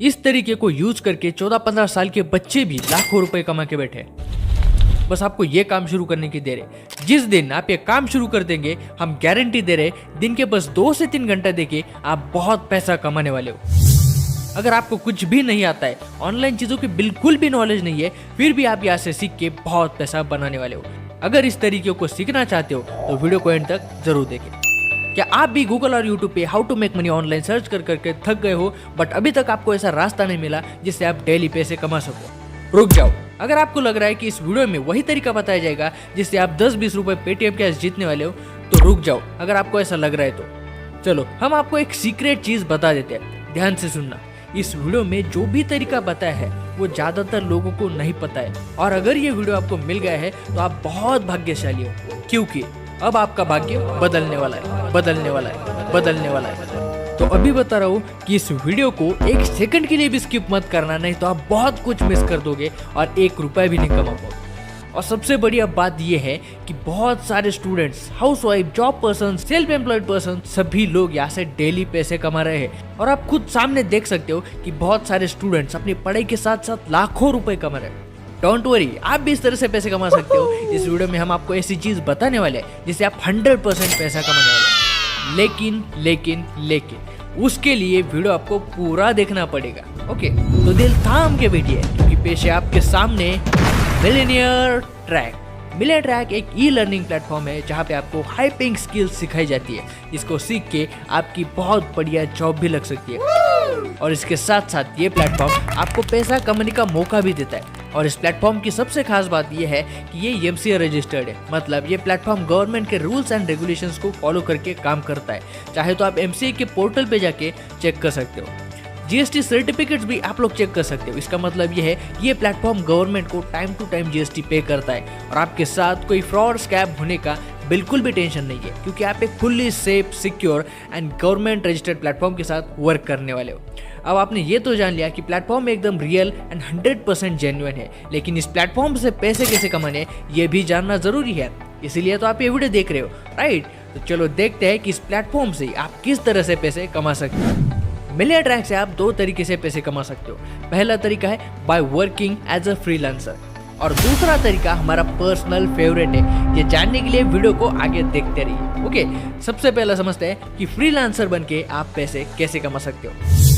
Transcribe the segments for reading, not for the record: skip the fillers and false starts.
इस तरीके को यूज करके 14-15 साल के बच्चे भी लाखों रुपए कमा के बैठे। बस आपको ये काम शुरू करने की देर है। जिस दिन आप ये काम शुरू कर देंगे, हम गारंटी दे रहे, दिन के बस 2 से 3 घंटा देके आप बहुत पैसा कमाने वाले हो। अगर आपको कुछ भी नहीं आता है, ऑनलाइन चीजों की बिल्कुल भी नॉलेज नहीं है, फिर भी आप यहाँ से सीख के बहुत पैसा बनाने वाले हो। अगर इस तरीके को सीखना चाहते हो तो वीडियो को एंड तक जरूर देखें। क्या आप भी गूगल और यूट्यूब पे how to make money online search कर करके थक गए हो, बट अभी तक आपको ऐसा रास्ता नहीं मिला जिससे आप डेली पैसे कमा सको? रुक जाओ। अगर आपको लग रहा है कि इस वीडियो में वही तरीका बताया जाएगा जिससे आप 10-20 रुपए पेटीएम कैश जीतने वाले हो, तो रुक जाओ। अगर आपको ऐसा लग रहा है तो चलो हम आपको एक सीक्रेट चीज बता देते हैं, ध्यान से सुनना। इस वीडियो में जो भी तरीका बताया है वो ज्यादातर लोगों को नहीं पता है, और अगर ये वीडियो आपको मिल गया है तो आप बहुत भाग्यशाली हो, क्योंकि अब आपका भाग्य बदलने वाला है, बदलने वाला है, बदलने वाला है। तो अभी बता रहा हूँ कि इस वीडियो को 1 सेकंड के लिए भी स्किप मत करना, नहीं तो आप बहुत कुछ मिस कर दोगे और 1 रुपया भी नहीं कमा पाओगे। और सबसे बड़ी अब बात यह है कि बहुत सारे students, housewife, job person, self employed person, सभी लोग यहाँ से डेली पैसे कमा रहे हैं। और आप खुद सामने देख सकते हो कि बहुत सारे स्टूडेंट्स अपनी पढ़ाई के साथ साथ लाखों रुपए कमा रहे हैं। डोंट वरी, आप भी इस तरह से पैसे कमा सकते हो। इस वीडियो में हम आपको ऐसी चीज बताने वाले हैं जिससे आप 100% पैसा कमाने वाले हैं। लेकिन उसके लिए वीडियो आपको पूरा देखना पड़ेगा। ओके, तो दिल थाम के बैठिए, क्योंकि पेश है आपके सामने मिलियनेयर ट्रैक। मिलियनेयर ट्रैक एक ई लर्निंग प्लेटफॉर्म है जहाँ पे आपको हाई पेइंग स्किल्स सिखाई जाती है, जिसको सीख के आपकी बहुत बढ़िया जॉब भी लग सकती है। और इसके साथ साथ ये प्लेटफॉर्म आपको पैसा कमाने का मौका भी देता है। और इस प्लेटफॉर्म की सबसे खास बात यह है कि ये MCA रजिस्टर्ड है, मतलब ये प्लेटफॉर्म गवर्नमेंट के रूल्स एंड रेगुलेशंस को फॉलो करके काम करता है। चाहे तो आप MCA के पोर्टल पे जाके चेक कर सकते हो। GST सर्टिफिकेट्स भी आप लोग चेक कर सकते हो। इसका मतलब ये है ये प्लेटफॉर्म गवर्नमेंट को टाइम टू टाइम GST पे करता है, और आपके साथ कोई फ्रॉड स्कैम होने का बिल्कुल भी टेंशन नहीं है, क्योंकि आप एक fully safe, secure and government registered platform के साथ वर्क करने वाले हो। अब आपने ये तो जान लिया कि प्लेटफॉर्म एकदम रियल एंड 100% जेन्युइन है, लेकिन इस प्लेटफॉर्म से पैसे कैसे कमाने ये भी जानना जरूरी है। इसीलिए तो आप ये वीडियो देख रहे हो, राइट? तो चलो देखते हैं कि इस प्लेटफॉर्म से आप किस तरह से पैसे कमा सकते हो। मिलियनेयर ट्रैक से आप 2 तरीके से पैसे कमा सकते हो। पहला तरीका है by working as a freelancer, और दूसरा तरीका हमारा पर्सनल फेवरेट है। ये जानने के लिए वीडियो को आगे देखते रहिए। ओके, सबसे पहला समझते हैं कि फ्रीलांसर बनके आप पैसे कैसे कमा सकते हो।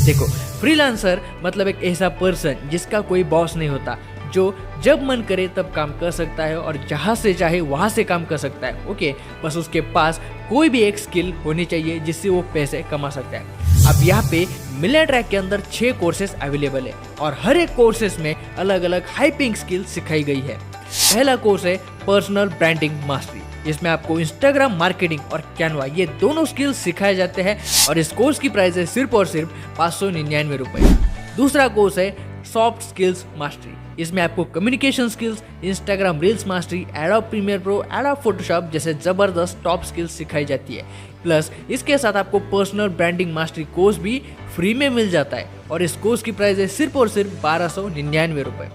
देखो, फ्रीलांसर मतलब एक ऐसा पर्सन जिसका कोई बॉस नहीं होता, जो जब मन करे तब काम कर सकता है और जहाँ से चाहे वहाँ से काम कर सकता है। ओके, बस उसके पास कोई भी एक स्किल होनी चाहिए जिससे वो पैसे कमा सकता है। अब यहाँ पे मिलियनेयर ट्रैक के अंदर 6 कोर्सेस अवेलेबल है, और हर एक कोर्सेस में अलग अलग हाई पेइंग स्किल सिखाई गई है। पहला कोर्स है पर्सनल ब्रांडिंग मास्टरी, जिसमें आपको इंस्टाग्राम मार्केटिंग और कैनवा ये दोनों स्किल्स सिखाए जाते हैं, और इस कोर्स की प्राइस है सिर्फ और सिर्फ 599 रुपए। दूसरा कोर्स है सॉफ्ट स्किल्स मास्टरी, इसमें आपको communication skills, Instagram reels mastery, Adobe Premiere Pro, Adobe Photoshop जैसे जबरदस्त टॉप स्किल्स सिखाई जाती है। प्लस इसके साथ आपको पर्सनल ब्रांडिंग मास्टरी कोर्स भी फ्री में मिल जाता है, और इस कोर्स की प्राइस है सिर्फ और सिर्फ 1299 रुपए।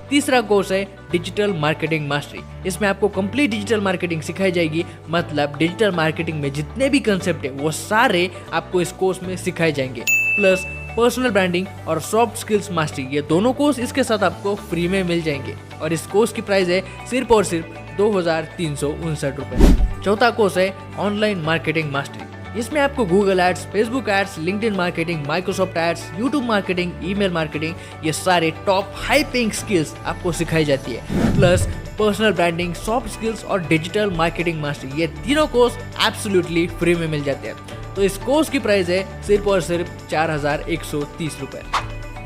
तीसरा कोर्स है डिजिटल मार्केटिंग मास्टरी, इसमें आपको कंप्लीट डिजिटल मार्केटिंग सिखाई जाएगी, मतलब डिजिटल मार्केटिंग में जितने भी कंसेप्ट है वो सारे आपको इस कोर्स में सिखाए जाएंगे। प्लस पर्सनल ब्रांडिंग और सॉफ्ट स्किल्स मास्टरी ये दोनों कोर्स इसके साथ आपको फ्री में मिल जाएंगे, और इस कोर्स की प्राइस है सिर्फ और सिर्फ 2359 रुपए। चौथा कोर्स है ऑनलाइन मार्केटिंग मास्टरी, इसमें आपको Google ads, Facebook ads, LinkedIn marketing, Microsoft ads, YouTube marketing, email marketing ये सारे टॉप हाई पेइंग स्किल्स आपको सिखाई जाती है। Plus personal branding, soft skills और डिजिटल मार्केटिंग मास्टरी ये तीनों कोर्स एब्सोल्युटली फ्री में मिल जाते हैं। तो इस कोर्स की प्राइस है सिर्फ और सिर्फ 4130 रुपए।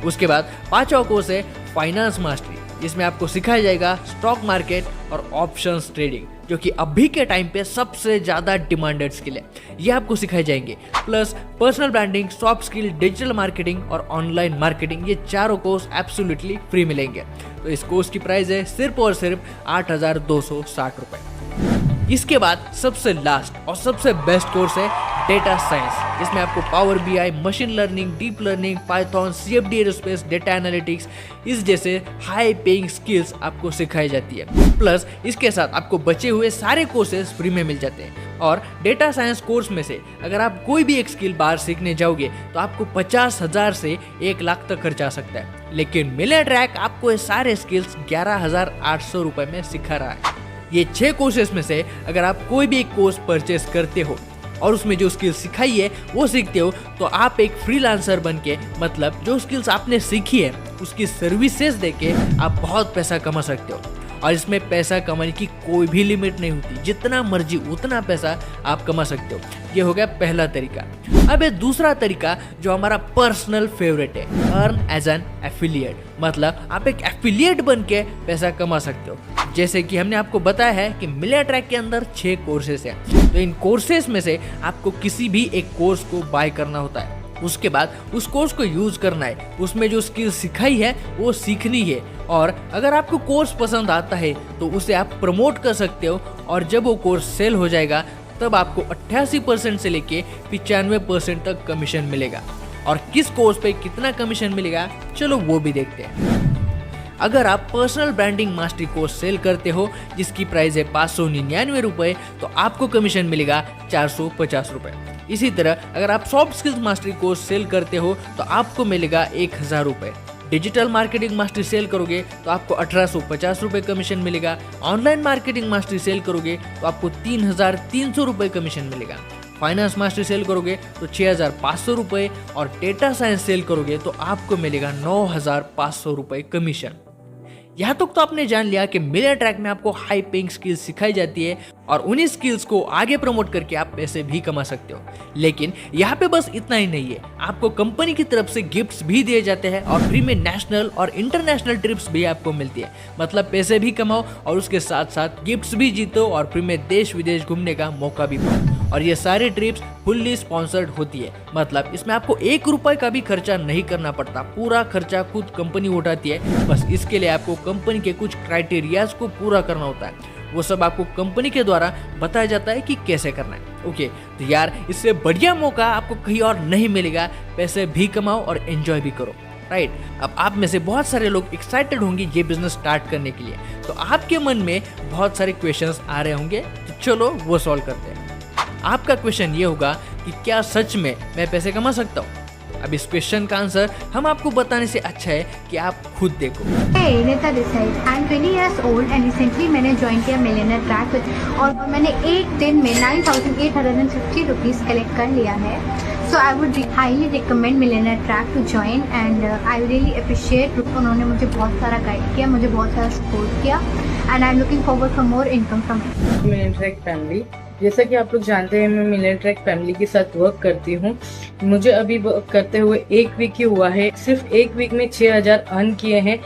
उसके बाद 5वां कोर्स है फाइनेंस मास्टरी, जिसमें आपको सिखाया जाएगा स्टॉक मार्केट और ऑप्शंस ट्रेडिंग, जो कि अभी के टाइम पे सबसे ज्यादा डिमांडेड स्किल है, ये आपको सिखाए जाएंगे। Plus personal branding, soft skill, digital marketing और ऑनलाइन मार्केटिंग ये चारों कोर्स एब्सोल्युटली फ्री मिलेंगे। तो इस कोर्स की प्राइस है सिर्फ और सिर्फ 8260 रुपए। इसके बाद सबसे लास्ट और सबसे बेस्ट कोर्स है डेटा साइंस। इसमें आपको power BI, machine learning, deep learning, Python, CFD aerospace, data analytics इस जैसे हाई पेइंग स्किल्स आपको सिखाई जाती है। प्लस इसके साथ आपको बचे हुए सारे कोर्सेज फ्री में मिल जाते हैं। और डेटा साइंस कोर्स में से अगर आप कोई भी एक स्किल बाहर सीखने जाओगे तो आपको 50,000 से 1 लाख तक खर्चा आ सकता है। लेकिन मिलियनेयर ट्रैक आपको ये सारे स्किल्स 11,800 रुपए में सिखा रहा है। ये 6 कोर्सेज में से अगर आप कोई भी एक कोर्स परचेस करते हो और उसमें जो स्किल्स सिखाई है वो सीखते हो तो आप एक फ्रीलांसर बन के, मतलब जो स्किल्स आपने सीखी है उसकी सर्विसेज देके आप बहुत पैसा कमा सकते हो। और इसमें पैसा कमाने की कोई भी लिमिट नहीं होती, जितना मर्जी उतना पैसा आप कमा सकते हो। ये हो गया पहला तरीका। अब ये दूसरा तरीका जो हमारा पर्सनल फेवरेट है, अर्न एज एन एफिलिएट। मतलब आप एक एफिलिएट बन के पैसा कमा सकते हो। जैसे कि हमने आपको बताया है कि मिलियनेयर ट्रैक के अंदर 6 कोर्सेज हैं, तो इन कोर्सेज में से आपको किसी भी एक कोर्स को बाय करना होता है। उसके बाद उस कोर्स को यूज करना है, उसमें जो स्किल सिखाई है वो सीखनी है। और अगर आपको कोर्स पसंद आता है तो उसे आप प्रमोट कर सकते हो, और जब वो कोर्स सेल हो जाएगा तब आपको 88% से लेके 95% तक कमीशन मिलेगा। और किस कोर्स पे कितना कमीशन मिलेगा चलो वो भी देखते हैं। अगर आप personal branding mastery course sale करते हो जिसकी प्राइस है 599 रुपए, तो आपको कमीशन मिलेगा 450 रुपए। इसी तरह अगर आप soft skills mastery course sale करते हो तो आपको मिलेगा 1000 रुपए। डिजिटल मार्केटिंग मास्टरी सेल करोगे तो आपको 1850 रुपए कमीशन मिलेगा। ऑनलाइन मार्केटिंग मास्टरी सेल करोगे तो आपको 3300 रुपए कमीशन मिलेगा। फाइनेंस मास्टरी सेल करोगे तो 6500 रुपए, और डेटा साइंस सेल करोगे तो आपको मिलेगा 9500 रुपए कमीशन। यहाँ तक तो आपने जान लिया कि मिलियनेयर ट्रैक में आपको हाई पेइंग स्किल्स सिखाई जाती है और उन्हीं स्किल्स को आगे प्रमोट करके आप पैसे भी कमा सकते हो। लेकिन यहाँ पे बस इतना ही नहीं है, आपको कंपनी की तरफ से गिफ्ट्स भी दिए जाते हैं और फ्री में नेशनल और इंटरनेशनल ट्रिप्स भी आपको मिलती है। मतलब पैसे भी कमाओ और उसके साथ साथ गिफ्ट्स भी जीतो और फ्री में देश विदेश घूमने का मौका भी पाओ। और ये सारी ट्रिप्स फुल्ली स्पॉन्सर्ड होती है, मतलब इसमें आपको 1 रुपए का भी खर्चा नहीं करना पड़ता, पूरा खर्चा खुद कंपनी उठाती है। बस इसके लिए आपको कंपनी के कुछ क्राइटेरियाज को पूरा करना होता है, वो सब आपको कंपनी के द्वारा बताया जाता है कि कैसे करना है। ओके, तो यार इससे बढ़िया मौका आपको कहीं और नहीं मिलेगा। पैसे भी कमाओ और एंजॉय भी करो, राइट। अब आप में से बहुत सारे लोग एक्साइटेड होंगे ये बिजनेस स्टार्ट करने के लिए, तो आपके मन में बहुत सारे क्वेश्चंस आ रहे होंगे, तो चलो वो सॉल्व करते हैं। आपका क्वेश्चन ये होगा कि क्या सच में मैं पैसे कमा सकता हूँ? अब इस क्वेश्चन का आंसर हम आपको बताने से अच्छा है कि आप खुद देखो। Hey, Nita this side. I'm 20 years old and recently मैंने ज्वाइन किया मिलियनेयर ट्रैक और मैंने एक दिन में 9,850 रुपीज़ कलेक्ट कर लिया है। So I would highly recommend millionaire track to join and I really appreciate उन्होंने मुझे बहुत सारा गाइड किया, मुझे बहुत सारा सपोर्ट किया and I'm looking forward for more income from millionaire track family. जैसा कि आप लोग जानते हैं मैं मिलियनेयर ट्रैक फैमिली के साथ वर्क करती हूँ। मुझे अभी वर्क करते हुए 1 वीक ही हुआ है, सिर्फ 1 वीक में 6000 अर्न किए हैं।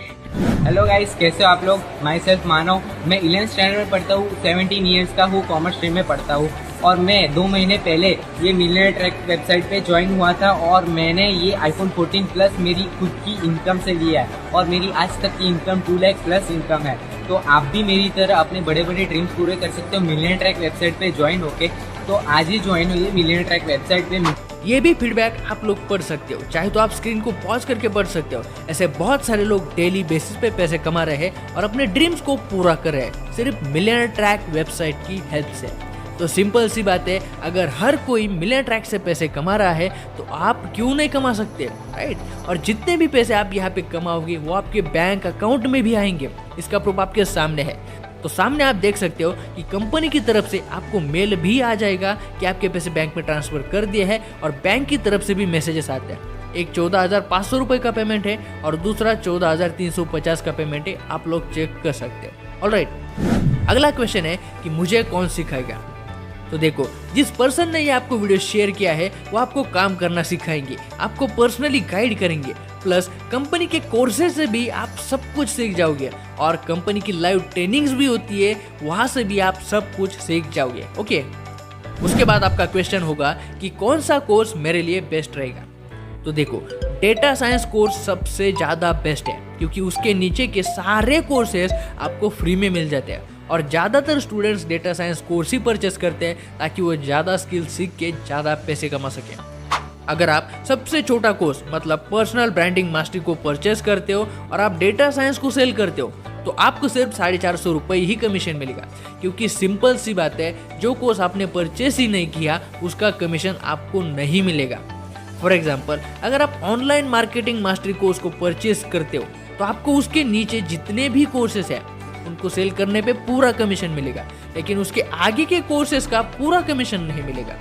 हेलो गाइस, कैसे हो आप लोग? माई सेल्फ मानव, मैं 11th स्टैंडर्ड में पढ़ता हूँ, 17 ईयर्स का हूँ, कॉमर्स स्ट्रीम में पढ़ता हूँ। और मैं 2 महीने पहले ये मिलियनेयर ट्रैक वेबसाइट पे ज्वाइन हुआ था और मैंने ये iPhone 14 प्लस मेरी खुद की इनकम से लिया है और मेरी आज तक की इनकम 2 लाख प्लस इनकम है। तो आप भी मेरी तरह अपने बड़े बड़े ड्रीम्स पूरे कर सकते हो मिलियनेयर ट्रैक वेबसाइट पे ज्वाइन होके। तो आज ही ज्वाइन हुई मिलियनेयर ट्रैक वेबसाइट पे। ये भी फीडबैक आप लोग पढ़ सकते हो, चाहे तो आप स्क्रीन को पॉज करके पढ़ सकते हो। ऐसे बहुत सारे लोग डेली बेसिस पे पैसे कमा रहे हैं और अपने ड्रीम्स को पूरा कर रहे हैं सिर्फ मिलियनेयर ट्रैक वेबसाइट की हेल्प से। तो सिंपल सी बात है, अगर हर कोई मिलियनेयर ट्रैक से पैसे कमा रहा है तो आप क्यों नहीं कमा सकते, राइट। और जितने भी पैसे आप यहाँ पे कमाओगे वो आपके बैंक अकाउंट में भी आएंगे। इसका प्रूफ आपके सामने है। तो सामने आप देख सकते हो कि कंपनी की तरफ से आपको मेल भी आ जाएगा कि आपके पैसे बैंक में ट्रांसफर कर दिए हैं, और बैंक की तरफ से भी मैसेजेस आते हैं। एक 14,500 रुपए का पेमेंट है और दूसरा 14,350 का पेमेंट है, आप लोग चेक कर सकते हो। ऑलराइट, अगला क्वेश्चन है कि मुझे कौन सिखाएगा। तो देखो, जिस पर्सन ने ये आपको वीडियो शेयर किया है वो आपको काम करना सिखाएंगे, आपको पर्सनली गाइड करेंगे, प्लस कंपनी के कोर्सेज से भी आप सब कुछ सीख जाओगे और कंपनी की लाइव ट्रेनिंग्स भी होती है, वहां से भी आप सब कुछ सीख जाओगे। ओके, उसके बाद आपका क्वेश्चन होगा कि कौन सा कोर्स मेरे लिए बेस्ट रहेगा। तो देखो, डेटा साइंस कोर्स सबसे ज़्यादा बेस्ट है क्योंकि उसके नीचे के सारे कोर्सेज आपको फ्री में मिल जाते हैं और ज़्यादातर स्टूडेंट्स डेटा साइंस कोर्स ही परचेस करते हैं ताकि वो ज़्यादा स्किल सीख के ज़्यादा पैसे कमा सकें। अगर आप सबसे छोटा कोर्स मतलब पर्सनल ब्रांडिंग मास्टरी को परचेस करते हो और आप डेटा साइंस को सेल करते हो तो आपको सिर्फ 450 रुपये ही कमीशन मिलेगा, क्योंकि सिंपल सी बात है, जो कोर्स आपने परचेस ही नहीं किया उसका कमीशन आपको नहीं मिलेगा। फॉर एग्जाम्पल, अगर आप ऑनलाइन मार्केटिंग मास्टरी कोर्स को परचेस करते हो तो आपको उसके नीचे जितने भी कोर्सेस हैं उनको सेल करने पे पूरा कमीशन मिलेगा, लेकिन उसके आगे के कोर्सेस का पूरा कमीशन नहीं मिलेगा।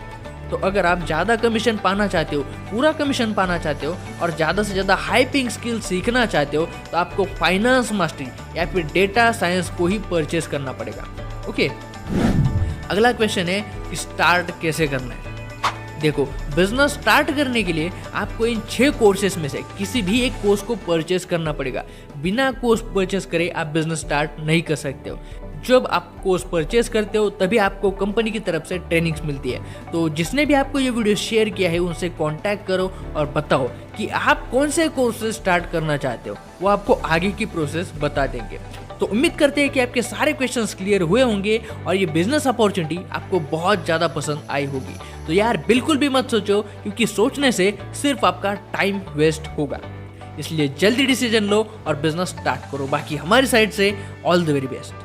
तो अगर आप ज़्यादा कमीशन पाना चाहते हो, पूरा कमीशन पाना चाहते हो और ज़्यादा से ज़्यादा हाई पेइंग स्किल सीखना चाहते हो तो आपको फाइनेंस मास्टरी या फिर डेटा साइंस को ही परचेस करना पड़ेगा। ओके, अगला क्वेश्चन है कि स्टार्ट कैसे करना है। देखो, बिजनेस स्टार्ट करने के लिए आपको इन 6 कोर्सेस में से किसी भी एक कोर्स को परचेस करना पड़ेगा। बिना कोर्स परचेस करे आप बिजनेस स्टार्ट नहीं कर सकते हो। जब आप कोर्स परचेस करते हो तभी आपको कंपनी की तरफ से ट्रेनिंग्स मिलती है। तो जिसने भी आपको ये वीडियो शेयर किया है उनसे कांटेक्ट करो और बताओ कि आप कौन से कोर्स से स्टार्ट करना चाहते हो, वो आपको आगे की प्रोसेस बता देंगे। तो उम्मीद करते हैं कि आपके सारे क्वेश्चंस क्लियर हुए होंगे और ये बिजनेस अपॉर्चुनिटी आपको बहुत ज़्यादा पसंद आई होगी। तो यार बिल्कुल भी मत सोचो, क्योंकि सोचने से सिर्फ आपका टाइम वेस्ट होगा। इसलिए जल्दी डिसीजन लो और बिजनेस स्टार्ट करो। बाकी हमारी साइड से ऑल द वेरी बेस्ट।